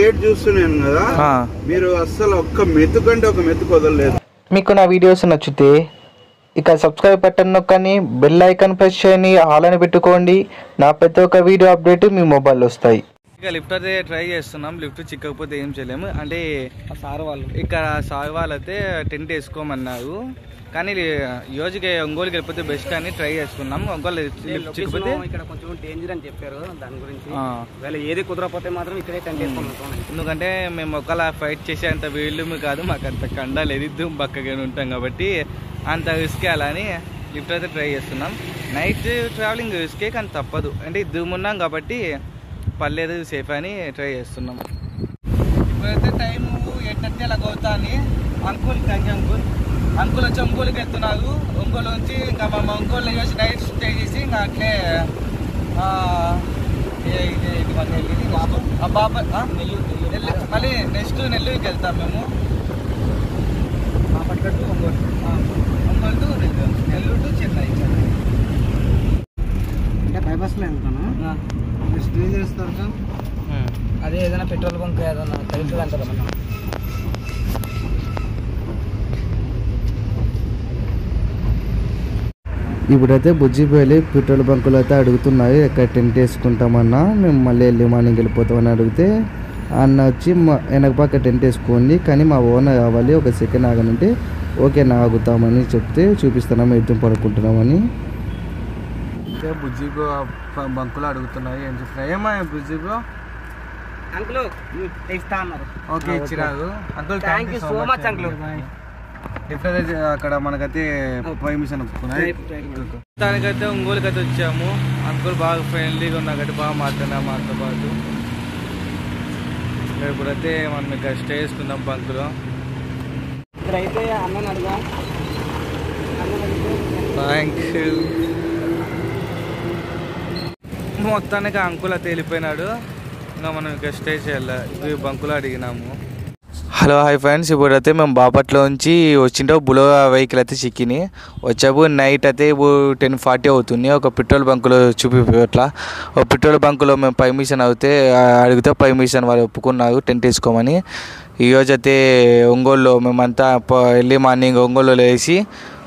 Plate చూస్తున్నాను కదా, మీరు అస్సలు ఒక్క మెతుకంటే ఒక మెతుకు వదలలేదు. మీకు నా వీడియోస్ నచ్చితే ఇక సబ్స్క్రైబ్ బటన్ నొక్కని, బెల్ ఐకాన్ ప్రెస్ చేయని, ఆల్ అని పెట్టుకోండి. నా ప్రతి ఒక్క వీడియో అప్డేట్ మీ మొబైల్లో వస్తాయి. ఇక లిఫ్ట్ అయితే ట్రై చేస్తున్నాం. లిఫ్ట్ చిక్కకపోతే ఏం చేయలేము. అంటే ఇక్కడ సార్ వాళ్ళు అయితే టెంట్ వేసుకోమన్నారు. కానీ యోజుకి ఒంగోలుకి వెళ్ళిపోతే బెస్ట్ అని ట్రై చేసుకున్నాం. ఒంగోలు చిక్కిపోతే ఇక్కడ కొంచెం డేంజర్ అని చెప్పారు. దాని గురించి ఏది కుదరకపోతే మాత్రం ఇక్కడే టెంట్ వేసుకున్నాం. ఎందుకంటే మేము ఒకలా ఫైట్ చేసేంత వీళ్ళుమి కాదు, మాకు అంత కండాలు ఎదిద్దు బక్కగానే ఉంటాం కాబట్టి అంత రిస్క్ అని లిఫ్ట్ అయితే ట్రై చేస్తున్నాం. నైట్ ట్రావెలింగ్ రిస్కే, కానీ తప్పదు. అంటే దుమ్మున్నాం కాబట్టి పర్లేదు, సేఫ్ అని ట్రై చేస్తున్నాం. ఇప్పుడైతే టైము 8:30 అలా అవుతా అని అంకుల్, థ్యాంక్ యూ అంకుల్ వచ్చి ఒంగోలుకి వెళ్తున్నారు. ఒంగోలు నుంచి ఇంకా మా ఒంగోలు వచ్చి నైట్ స్టే చేసి ఇంకా అట్లే మళ్ళీ నెక్స్ట్ నెల్లూరుకి వెళ్తాం మేము. Bapatla Ongole, Ongole to Nellore to Chennai. అంటే బైపాస్లో వెళ్తాను, స్టే చేస్తారు. అదే ఏదైనా పెట్రోల్ బంక్ ఏదైనా తెలుస్తుంది అంటారు మనం. ఇప్పుడైతే బుజ్జిపల్లి పెట్రోల్ బంకులు అయితే అడుగుతున్నాయి, ఎక్కడ టెంట్ వేసుకుంటామన్నా, మేము మళ్ళీ ఎర్లీ మార్నింగ్ వెళ్ళిపోతామని అడిగితే అన్న వచ్చి వెనక పక్క టెంట్ వేసుకోండి, కానీ మా ఓనర్ కావాలి, ఒక సెకండ్ ఆగనంటే ఓకే నా ఆగుతామని చెప్తే చూపిస్తున్నాము, ఎద్దు పడుకుంటున్నామని. బుజ్జిగో బంకులు అడుగుతున్నాయి. ఏం చెప్తున్నాయి? ఏమా బుజ్జిగో అంకుల్ ఇస్తా అన్నారు. ఓకే ఇచ్చిరాదు uncle, thank you so much uncle. అక్కడ మనకైతే పర్మిషన్ ఒప్పుకున్నాయి. దానికైతే ఒంగోలుకి అయితే వచ్చాము. అంకుల్ బాగా ఫ్రెండ్లీగా ఉన్నా కాబట్టి బాగా మాట్లాడినా మాతో పాటు. ఇప్పుడైతే మనం ఇక్కడ స్టే చేసుకుందాం బంకులో. ఇక్కడైతే అన్నని అడుగుదాం. Thank you. మొత్తానికి అంకుల్ అయితే వెళ్ళిపోయినాడు. ఇంకా మనం ఇక్కడ స్టే చేయాలి. ఇది బంకులో అడిగినాము. హలో హాయ్ ఫ్రెండ్స్, ఇప్పుడైతే మేము బాపట్ల నుంచి వచ్చింటే బులో వెహికల్ అయితే చిక్కిని వచ్చాము. నైట్ అయితే ఇప్పుడు 10:40 అవుతుంది. ఒక పెట్రోల్ బంకులో చూపిట్లా, ఒక పెట్రోల్ బంకులో మేము పర్మిషన్ అడిగితే పర్మిషన్ వాళ్ళు ఒప్పుకున్నారు టెంట్ వేసుకోమని. ఈరోజు అయితే ఒంగోలులో మేమంతా ఎర్లీ మార్నింగ్ ఒంగోలులో వేసి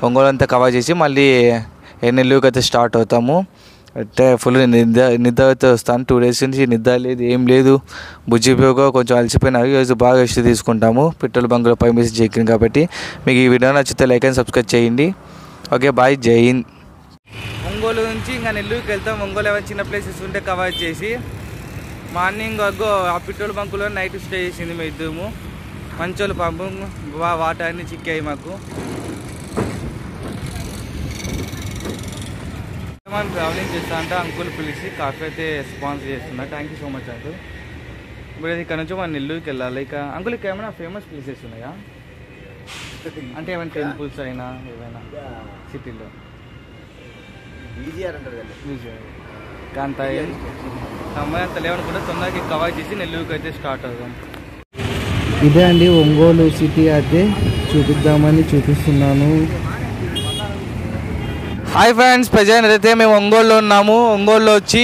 ఒంగోలు అంతా కవర్ చేసి మళ్ళీ నెల్లూరుకి అయితే స్టార్ట్ అవుతాము. అయితే ఫుల్ నిద్ర అయితే వస్తాను. 2 days నుంచి నిద్ర లేదు, ఏం లేదు. బుజ్జిపోగా కొంచెం అలసిపోయినారు. ఈరోజు బాగా రెస్ట్ తీసుకుంటాము. పెట్రోల్ బంకులో పర్మిషన్ చెక్కింది కాబట్టి. మీకు ఈ వీడియో నచ్చితే లైక్ అండ్ సబ్స్క్రైబ్ చేయండి. ఓకే బాయ్, జై హింద్. ఒంగోలు నుంచి ఇంకా నెల్లూరుకి వెళ్తాం. ఒంగోలు ఏమైనా చిన్న ప్లేసెస్ ఉంటే కవర్ చేసి మార్నింగ్ ఆ పెట్రోల్ బంకులో నైట్ స్టే చేసింది మేము ఇద్దరము. మంచోళ్ళు పాపం వాటర్ అన్నీ చిక్కాయి మాకు. మనం ట్రావెలింగ్ చేస్తా అంటే అంకుల్ పిలిచి కాఫీ అయితే స్పాన్సర్ చేస్తున్నా. Thank you so much uncle. ఇప్పుడు ఇక్కడ నుంచి మనం నెల్లూరుకి వెళ్ళాలి. ఇక అంకుల్ ఇక్కడ ఏమైనా ఫేమస్ ప్లేసెస్ ఉన్నాయా? అంటే ఏమైనా టెంపుల్స్ అయినా ఏమైనా సిటీలో? అంత సమయం అంత లేవనుకుంటే తొందరగా కవర్ చేసి నెల్లూరుకి అయితే స్టార్ట్ అవుతాం. ఇదే అండి ఒంగోలు సిటీ అయితే చూపిస్తున్నాను. హాయ్ ఫ్రెండ్స్, ప్రజెంట్ అయితే మేము ఒంగోలులో ఉన్నాము. ఒంగోలులో వచ్చి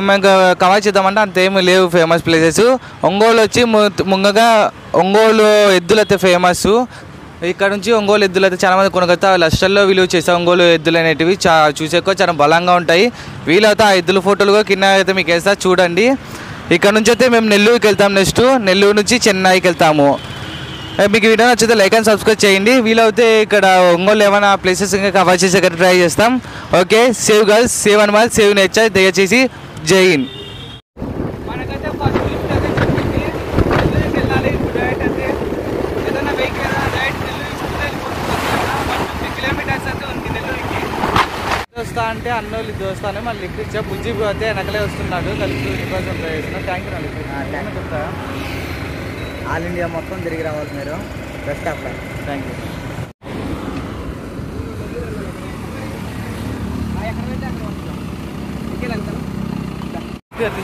మేము కవర్ చేద్దామంటే అంతేమీ లేవు ఫేమస్ ప్లేసెస్. ఒంగోలు వచ్చి ముంగగా ఒంగోలు ఎద్దులు అయితే ఫేమస్. ఇక్కడ నుంచి ఒంగోలు ఎద్దులు అయితే చాలామంది కొనుగొతా లక్షల్లో విలువ చేస్తారు. ఒంగోలు ఎద్దులు అనేటివి చూసేకో చాలా బలంగా ఉంటాయి. వీలైతే ఆ ఎద్దుల ఫోటోలు కూడా కింద అయితే మీకు వేస్తా చూడండి. ఇక్కడ నుంచి అయితే మేము నెల్లూరుకి వెళ్తాం. నెక్స్ట్ నెల్లూరు నుంచి చెన్నైకి వెళ్తాము. మీకు వీడియో నచ్చితే లైక్ అండ్ సబ్స్క్రైబ్ చేయండి. వీలైతే ఇక్కడ ఒంగోలు ఏమైనా ప్లేసెస్ ఇంకా కవర్ చేసే ట్రై చేస్తాం. Okay, save girls, save animal, save nature. దయచేసి జై హింద్. మనకైతే ఫస్ట్ లిఫ్ట్ అయితే చెప్పింది నెల్లూరుకి వెళ్ళాలి. అయితే ఏదైనా వెహికల్ నెల్లూరు కిలోమీటర్స్ అయితే ఉంది నెల్లూరుకి. వస్తా అంటే అన్నోళ్ళు ఇది వస్తానే మళ్ళీ లిఫ్ట్ ఇచ్చా. బుజ్జి అయితే వెనకలే వస్తున్నాడు. కలిసి రిక్వెస్ట్ ట్రై చేస్తున్నా. Thank you. చెప్తా ఆల్ ఇండియా మొత్తం తిరిగి రావాలి మీరు. Best of luck. Thank you.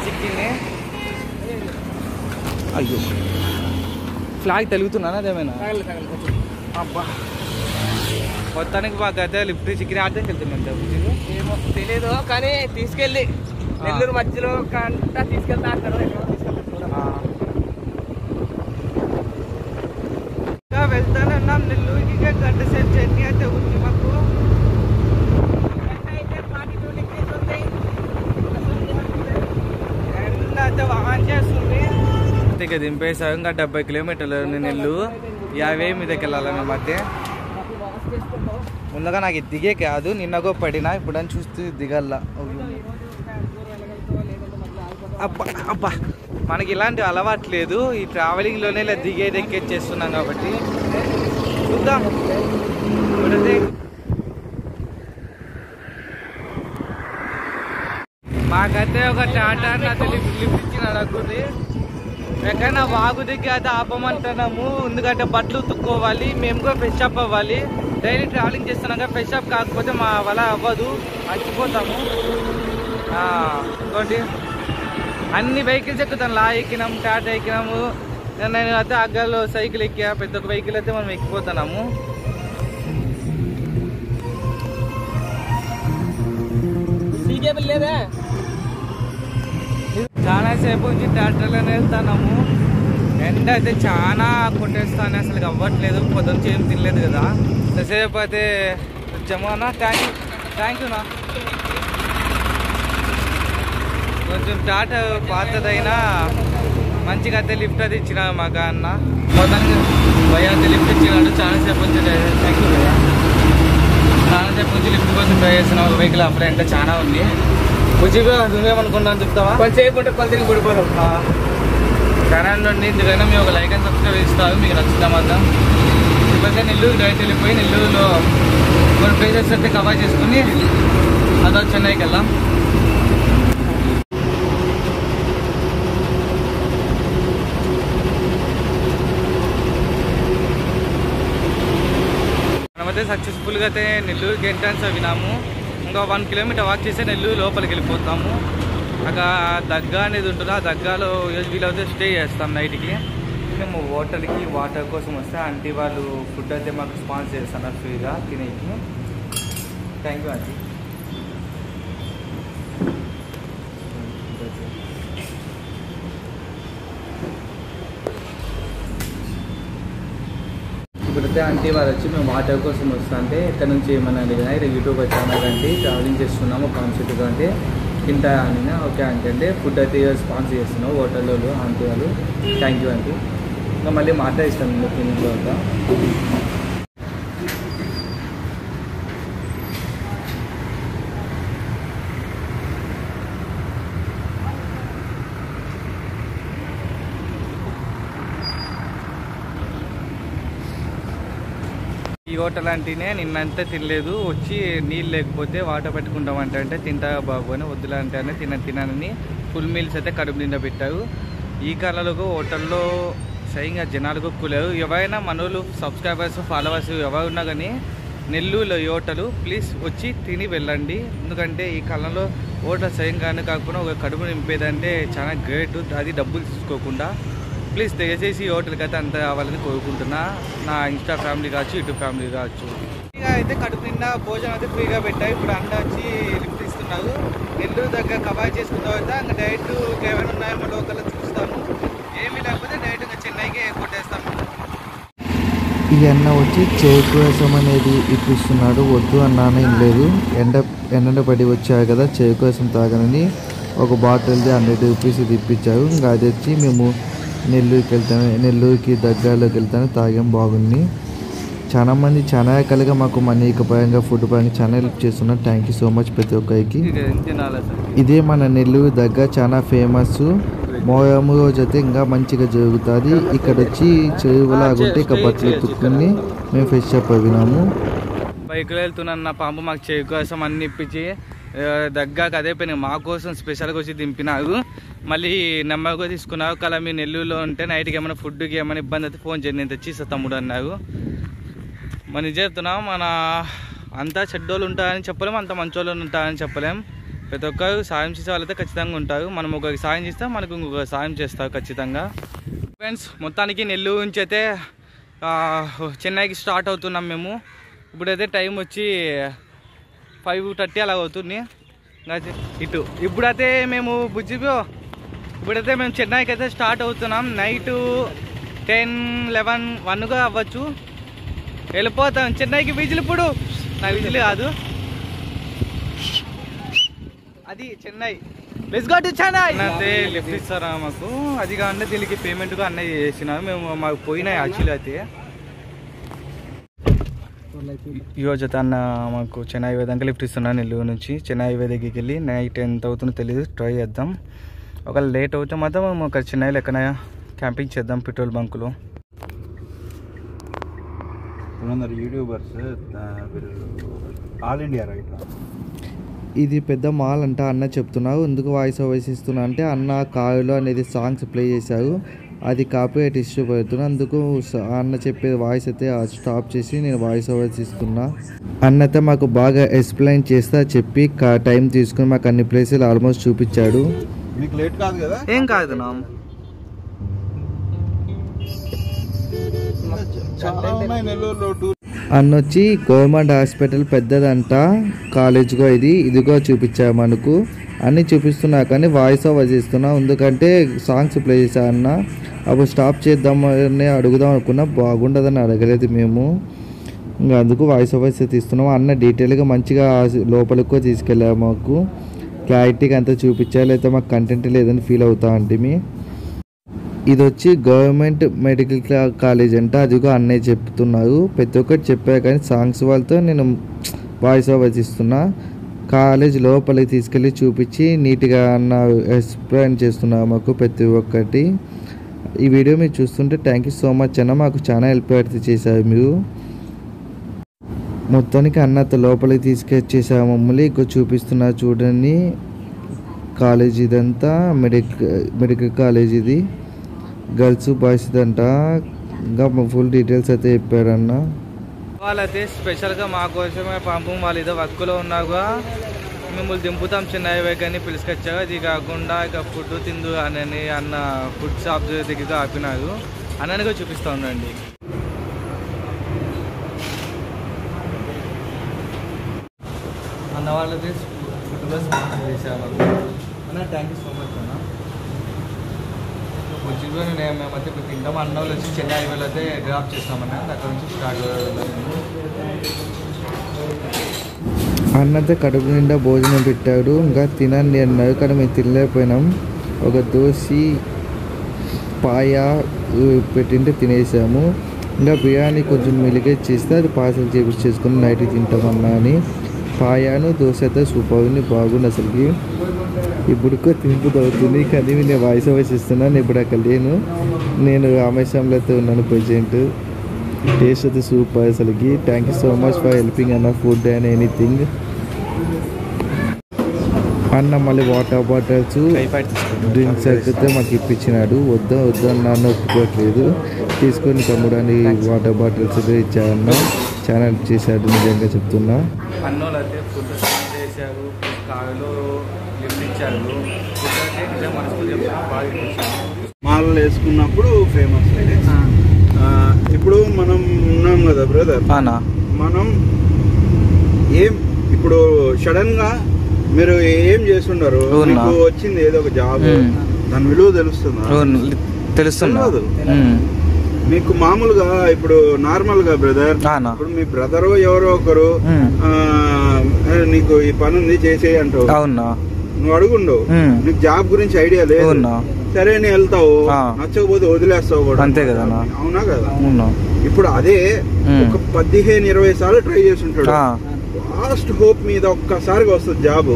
చిక్కింది. అయ్యో ఫ్లాగ్ తెలుగుతున్నానా అదేమైనా? అబ్బా మొత్తానికి మాకైతే లిఫ్ట్ చిక్కిన అర్థం వెళ్తున్నాను. ఏమో తెలీదు, కానీ తీసుకెళ్ళి నెల్లూరు మధ్యలో కంటా తీసుకెళ్తా అంటారు. వెళ్తున్నాం నెల్లూరుకి. గంట సేపు జర్నీ అయితే ఉంది మాకు. ఎండ అయితే వాన్ చేస్తుంది. ఇక దింపేసాం. ఇంకా 70 కిలోమీటర్లు నెల్లూరు. 50 మీదకి వెళ్ళాలి మేము మధ్య. ముందుగా నాకు దిగే కాదు, నిన్నగో పడినా ఇప్పుడు అని చూస్తూ దిగల్లా. అబ్బా అబ్బా, మనకి ఇలాంటి అలవాటు లేదు. ఈ ట్రావెలింగ్లోనే ఇలా దిగేది ఎక్కేస్తున్నాం కాబట్టి చూద్దాం. మాకైతే ఒక టాటా అయితే లిఫ్ట్ ఇచ్చిన అడుగుతుంది. ఎక్కడైనా వాగు దిగి అయితే ఆపమంటున్నాము. ఎందుకంటే బట్టలు ఉతుక్కోవాలి, మేము కూడా ఫ్రెష్ అప్ అవ్వాలి. డైలీ ట్రావెలింగ్ చేస్తున్నాం కదా, ఫ్రెష్ అప్ కాకపోతే మా వల్ల అవ్వదు, మర్చిపోతాము. ఇంకోటి అన్ని వెహికల్స్ ఎక్కుతాను. లా ఎక్కినాము, టాటా ఎక్కినాము. నేను అయితే అగ్గాలో సైకిల్ ఎక్కా. పెద్ద ఒక వెహికల్ అయితే మనం ఎక్కిపోతున్నాము. లేదా చాలా సేపు నుంచి టాటాలోనే వెళ్తున్నాము. ఎండ అయితే చాలా కొట్టేస్తాను, అసలు అవ్వట్లేదు. పొద్దున్న ఏం తినలేదు కదా, ఎంతసేపు అయితే వచ్చామన్నా. థ్యాంక్ యూనా. కొంచెం టాటా పాతదైనా మంచిగా అయితే లిఫ్ట్ అది ఇచ్చిన మాకు అన్న. మొత్తానికి భయ అయితే లిఫ్ట్ ఇచ్చినాడు. చాలాసేపు నుంచి థ్యాంక్ యూ భయ్యా. చాలాసేపు నుంచి లిఫ్ట్ కోసం ట్రై చేసిన వెహికల్ అప్పుడే అంటే చాలా ఉంది. మంచిగా నువ్వేమనుకున్నాను చెప్తావా? కొంచెంసేపు ఉంటే కొద్దిగా పడిపోదాం. ఛానల్ నుండి ఎందుకైనా మేము ఒక లైక్ అండ్ సబ్స్క్రైబ్ ఇస్తాము, మీకు నచ్చుతా మాత్రం. ఇప్పుడైతే నెల్లూరు అయితే వెళ్ళిపోయి నెల్లూరులో కొన్ని ప్లేసెస్ అయితే కవర్ చేసుకుని అదో చెన్నైకి వెళ్దాం. మనమైతే సక్సెస్ఫుల్గా అయితే నెల్లూరుకి ఎంట్రన్స్ వినాము. ఇంకా 1 కిలోమీటర్ వాక్ చేస్తే నెల్లూరు లోపలికి వెళ్ళిపోతాము. అక్కడ దగ్గ అనేది ఉంటుంది. ఆ దగ్గలో వీలైతే స్టే చేస్తాం నైట్కి. మేము హోటల్కి వాటర్ కోసం వస్తే ఆంటీ వాళ్ళు ఫుడ్ అయితే మాకు స్పాన్సర్ చేస్తున్నారు ఫ్రీగా తినేకి. Thank you aunty. ఇప్పుడైతే ఆంటీ వాళ్ళు వచ్చి మేము వాటర్ కోసం వస్తా అంటే ఇక్కడ నుంచి ఏమన్నా అడిగినా ఇక్కడ యూట్యూబ్ ఛానల్ అంటే ట్రావెలింగ్ చేస్తున్నాము కాన్సెప్ట్గా అంటే తింటా అని. ఓకే ఆంటీ అంటే ఫుడ్ అయితే స్పాన్సర్ చేస్తున్నావు హోటల్లో ఆంటీ వాళ్ళు. Thank you aunty. ఇంకా మళ్ళీ మాట్లాడిస్తాను తిన్న తర్వాత. ఈ హోటల్ అంటేనే నిన్నంతా తినలేదు. వచ్చి నీళ్ళు లేకపోతే వాటర్ పెట్టుకుంటామంటే అంటే తింటా బాబోని వద్దులా అంటే తినని ఫుల్ మీల్స్ అయితే కడుపు నిండా పెట్టారు. ఈ కాలంలో హోటల్లో సరిగ్గా జనాలకు కూలేరు. ఎవరైనా మనోళ్ళు సబ్స్క్రైబర్స్ ఫాలోవర్స్ ఎవరు ఉన్నా కానీ నెల్లూరులో ఈ హోటలు ప్లీజ్ వచ్చి తిని వెళ్ళండి. ఎందుకంటే ఈ కాలంలో హోటల్ సరిగ్గానే కాకుండా ఒక కడుపు నింపేదంటే చాలా గ్రేట్. అది డబ్బులు తీసుకోకుండా ప్లీజ్ దయచేసి ఈ హోటల్కి అయితే అంత కావాలని కోరుకుంటున్నా. నా ఇన్స్టా ఫ్యామిలీ కావచ్చు, యూట్యూబ్ ఫ్యామిలీ కావచ్చు. ఫ్రీగా అయితే కడుపు నిండా భోజనం అయితే ఫ్రీగా పెట్టాయి. ఇప్పుడు అంతా వచ్చి లిఫ్ట్ ఇస్తున్నారు. నెల్లూరు దగ్గర కవర్ చేసుకున్న తర్వాత ఇంకా డైరెక్ట్ ఏమైనా ఉన్నాయో లోకల్ చూస్తాము. ఏమీ లేకపోతే డైరెక్ట్ ఇంకా చెన్నైకి కొట్టేస్తాము. ఈ అన్న వచ్చి చేకు రసం అనేది ఇప్పిస్తున్నాడు. వద్దు అన్నానే లేదు. ఎండ పడి వచ్చారు కదా, చేకు రసం తాగనని ఒక బాటిల్ది 100 రూపీస్ ఇప్పించారు. ఇంకా అది వచ్చి మేము నెల్లూరుకి దగ్గరలోకి వెళ్తాను తాగాం. బాగుంది. చాలా మంది చాలా రకాలుగా మాకు మనీ పరంగా ఫుడ్ పరంగా చాలా హెల్ప్ చేస్తున్నారు. థ్యాంక్ యూ సో మచ్ ప్రతి ఒక్కరికి. ఇదే మన నెల్లూరు దగ్గర చాలా ఫేమస్. మోయమ్మ రోజు అయితే ఇంకా మంచిగా జరుగుతుంది. ఇక్కడ వచ్చి చెరువులాగుంటే ఇక బట్టలు ఎత్తుకుని మేము ఫ్రెష్ అప్ అయినాము. బైక్లో వెళ్తున్నా పాంపు మాకు చేయి కోసం అన్ని ఇప్పించి దగ్గరకు అదే పని మా కోసం స్పెషల్గా వచ్చి దింపినారు. మళ్ళీ నెమ్మదిగా తీసుకున్నారు. కల మీ నెల్లూరులో ఉంటే నైట్కి ఏమైనా ఫుడ్కి ఏమైనా ఇబ్బంది అయితే ఫోన్ చేయండి, నేను తెచ్చిస్తా తమ్ముడు అన్నారు. మనం చెప్తున్నాం, మన అంతా చెడ్డోళ్ళు ఉంటారని చెప్పలేము, అంత మంచోళ్ళు ఉంటారని చెప్పలేం. ప్రతి ఒక్కరు సాయం చేసే వాళ్ళైతే ఖచ్చితంగా ఉంటారు. మనం ఒకరికి సాయం చేస్తే మనకు ఇంకొక సాయం చేస్తారు ఖచ్చితంగా. ఫ్రెండ్స్ మొత్తానికి నెల్లూరు నుంచి అయితే చెన్నైకి స్టార్ట్ అవుతున్నాం మేము. ఇప్పుడైతే టైం వచ్చి 5:30 అలా అవుతుంది ఇటు. ఇప్పుడైతే మేము ఇప్పుడైతే మేము చెన్నైకి అయితే స్టార్ట్ అవుతున్నాం. నైట్ 10, 11, 1గా అవ్వచ్చు. వెళ్ళిపోతాం చెన్నైకి. విజిల్ ఇప్పుడు నా విజిల్ కాదు, అది Chennai. Let's go to Chennai. అయితే లిఫ్ట్ ఇస్తారా మాకు? అది కాకుండా దీనికి పేమెంట్ అన్నయ్య చేసినా మేము, మాకు పోయినాయి యాక్చువల్లీ. అయితే ఈరోజు అయితే అన్న మాకు చెన్నై హైవే దాకా లిఫ్ట్ ఇస్తున్నాను. నెల్లూరు నుంచి చెన్నై హైవే దగ్గరికి వెళ్ళి నైట్ ఎంత అవుతుందో తెలియదు, ట్రై చేద్దాం. ఒకవేళ లేట్ అవుతే మాత్రం మేము ఒక చెన్నైలో ఎక్కడ క్యాంపింగ్ చేద్దాం పెట్రోల్ బంకులో. YouTubers all India right. ఇది పెద్ద మాల్ అంట అన్న చెప్తున్నావు. ఎందుకు వాయిస్ ఓవర్స్ ఇస్తున్నా అంటే అన్న కారులో అనేది సాంగ్స్ ప్లే చేశారు, అది కాపీరైట్ ఇష్యూ పెడుతున్నా. అందుకు అన్న చెప్పే వాయిస్ అయితే స్టాప్ చేసి నేను వాయిస్ ఓవర్స్ ఇస్తున్నా. అన్న అయితే మాకు బాగా ఎక్స్ప్లెయిన్ చేస్తా చెప్పి టైం తీసుకుని మాకు అన్ని ప్లేసులు ఆల్మోస్ట్ చూపించాడు. మీకు లేట్ కాదు కదా? ఏం కాదు నా అన్నొచ్చి గవర్నమెంట్ హాస్పిటల్ పెద్దదంట, కాలేజ్గా ఇదిగో చూపించారు మనకు. అన్నీ చూపిస్తున్నా కానీ వాయిస్ ఓవర్ ఇస్తున్నా, ఎందుకంటే సాంగ్స్ ప్లే చేశా అన్న. అప్పుడు స్టాప్ చేద్దామని అడుగుదాం అనుకున్నా, బాగుండదని అడగలేదు మేము. ఇంకా అందుకు వాయిస్ ఓవర్స్ తీస్తున్నాము. అన్న డీటెయిల్గా మంచిగా లోపలికి తీసుకెళ్ళాము, మాకు క్లారిటీగా అంతా చూపించాలి. అయితే మాకు కంటెంట్ లేదని ఫీల్ అవుతా అంటే ఇది వచ్చి గవర్నమెంట్ మెడికల్ కాలేజ్ అంట, అదిగో అన్నయ్య చెప్తున్నారు. ప్రతి ఒక్కటి చెప్పా కానీ సాంగ్స్ వాళ్ళతో నేను వాయిస్ ఓవర్ ఇస్తున్నా. కాలేజ్ లోపలికి తీసుకెళ్ళి చూపించి నీట్గా అన్న ఎక్స్ప్లెయిన్ చేస్తున్నా మాకు ప్రతి ఒక్కటి. ఈ వీడియో మీరు చూస్తుంటే థ్యాంక్ యూ సో మచ్ అన్న, మాకు చాలా హెల్ప్ అయితే చేశారు మీరు. మొత్తానికి అన్నతో లోపలికి తీసుకొచ్చేసారు మమ్మల్ని. ఇంకో చూపిస్తున్నా చూడండి కాలేజ్. ఇదంతా మెడికల్ కాలేజ్, ఇది గర్ల్స్ బాయ్స్ ఇదంట. ఇంకా ఫుల్ డీటెయిల్స్ అయితే చెప్పారన్న. వాళ్ళైతే స్పెషల్గా మా కోసమే పంపం, వాళ్ళు ఏదో వర్క్లో ఉన్నాగా మిమ్మల్ని దింపుతాం చెన్నై హైవే కానీ పిలుచుకొచ్చాగా. అది కాకుండా ఇక ఫుడ్ తిందు అని అన్న ఫుడ్ షాప్ దగ్గర ఆపినారు. అన్నగా చూపిస్తూ ఉండండి. అన్న వాళ్ళైతే ఫుడ్లో స్పాన్సర్ చేశారు అన్న. థ్యాంక్ యూ సో మచ్ అన్న. వచ్చిన మేమైతే ఇప్పుడు తింటాం. అన్న వాళ్ళు వచ్చి చెన్నై హైవేలో అయితే డ్రాప్ చేస్తామన్నా, అక్కడ నుంచి స్టార్ట్. అన్నతో కడుపు నిండా భోజనం పెట్టాడు, ఇంకా తినండి అన్నారు కానీ మేము తినలేకపోయినాం. ఒక దోశ పాయ పెట్టింటే తినేసాము. ఇంకా బిర్యానీ కొంచెం మిలిగే చేస్తే అది పార్సల్ చేసుకుని నైట్ తింటామన్నా అని. పాయాను దోశ అయితే సూపర్ ఉంది, బాగుంది అసలుకి. ఇప్పుడుకో తింపుది అవుతుంది కానీ నేను వాయిస్ ఓవర్స్ ఇస్తున్నాను. ఇప్పుడు అక్కడ లేను, నేను రామేశ్వరంలో అయితే ఉన్నాను ప్రజెంట్. టేస్ట్ అయితే సూపర్ అసలుకి. Thank you so much for helping అన్న ఫుడ్ అండ్ ఎనీథింగ్. అన్న మళ్ళీ వాటర్ బాటిల్స్ డ్రింక్స్ అయితే మాకు ఇప్పించినాడు. వద్దా అన్న ఒప్పుకోవట్లేదు, తీసుకొని తమ్ముడని వాటర్ బాటిల్స్ అయితే ఇచ్చారన్న. చాలా హెల్ప్ చేశాడు, నిజంగా చెప్తున్నా. అన్నోళ్ళు అయితే ఫుడ్ చేశారు, కారులో లిఫ్ట్ ఇచ్చారు. ఫుడ్ అంటే నిజంగా మనసులో చెప్తాను, బాగా ఇప్పించారు. మాలలు వేసుకున్నప్పుడు ఫేమస్. ఇప్పుడు మనం ఉన్నాం కదా బ్రదర్, మనం ఏం ఇప్పుడు సడన్ గా మీరు ఏం చేస్తున్నారు, మీకు వచ్చింది ఏదో ఒక జాబ్, దాని విలువ తెలుస్తుందా? మీకు మామూలుగా ఇప్పుడు నార్మల్ గా బ్రదర్, ఇప్పుడు మీ బ్రదర్ ఎవరో ఒకరు నీకు ఈ పని ఉంది చేసేయి అంటావు, నువ్వు అడుగుండవు, నీకు జాబ్ గురించి ఐడియా లేదు, సరే నేను వెళ్తావు, నచ్చకపోతే వదిలేస్తావు కూడా, అంతే కదా? అవునా కదా? ఇప్పుడు అదే ఒక 15-20 సార్లు ట్రై చేస్తుంటాడు, లాస్ట్ హోప్ మీద ఒక్కసారిగా వస్తుంది జాబ్.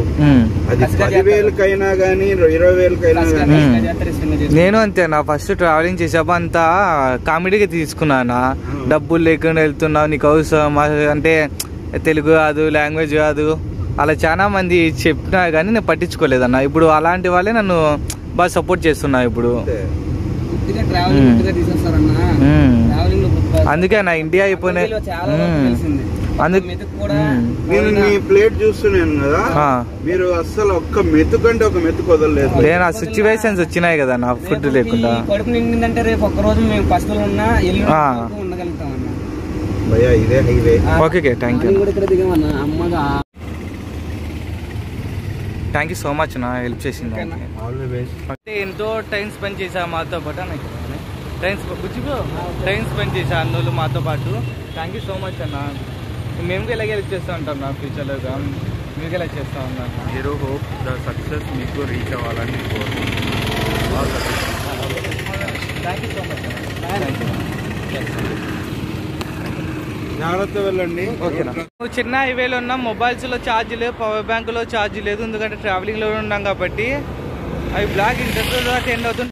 అది 10,000కైనా గానీ 20,000కైనా గానీ. నేను అంతే, నా ఫస్ట్ ట్రావెలింగ్ చేసాము అంతా కామెడీగా తీసుకున్నానా. డబ్బులు లేకుండా వెళ్తున్నావు, నీకు అవసరం అంటే తెలుగు కాదు, లాంగ్వేజ్ కాదు, అలా చాలా మంది చెప్పినా కానీ నేను పట్టించుకోలేదన్న. ఇప్పుడు అలాంటి వాళ్ళే నన్ను బాగా సపోర్ట్ చేస్తున్నా ఇప్పుడు. అందుకే నా ఇండియా అయిపోయినాయి. నేను మీ ప్లేట్ చూస్తున్నాను కదా, మీరు అస్సలు ఒక్క మెతుకంటే ఒక మెతుకు వదలలేదు. నేను ఆ సిచ్యువేషన్స్ వచ్చినాయి కదా నా ఫుడ్ లేకుండా. కడుపు నిండిందంటే రేపు ఒక్క రోజు మేము పస్తులు ఉన్నా ఉండగలుగుతాం అన్న. భయ్యా ఇదే హైవే. Okay, thank you. ఇక్కడ దిగామన్నా అమ్మగా. థ్యాంక్ యూ సో మచ్ నా హెల్ప్ చేసింది. అంటే ఎంతో టైం స్పెండ్ చేసా మాతో పాటు. టైం స్పెండ్ చేసా అన్నోళ్ళు మాతో పాటు. థ్యాంక్ యూ సో మచ్ అన్న. మేము ఎలాగ హెల్ప్ చేస్తూ ఉంటాం నా ఫ్యూచర్లో, మీకు ఎలా చేస్తూ ఉన్నాను. మీరు హోప్ ద సక్సెస్ మీకు రీచ్ అవ్వాలని కోరుకుంటున్నాను. థ్యాంక్ యూ సో మచ్ అన్న. జాగ్రత్త వెళ్ళండి. ఓకేనా. చిన్న హైవేలో ఉన్నాం, మొబైల్స్లో ఛార్జ్ లేదు, పవర్ బ్యాంకులో ఛార్జ్ లేదు, ఎందుకంటే ట్రావెలింగ్లో ఉన్నాం కాబట్టి. అవి బ్లాక్ ఇంటర్వ్యూ ఎండ్ అవుతుంది.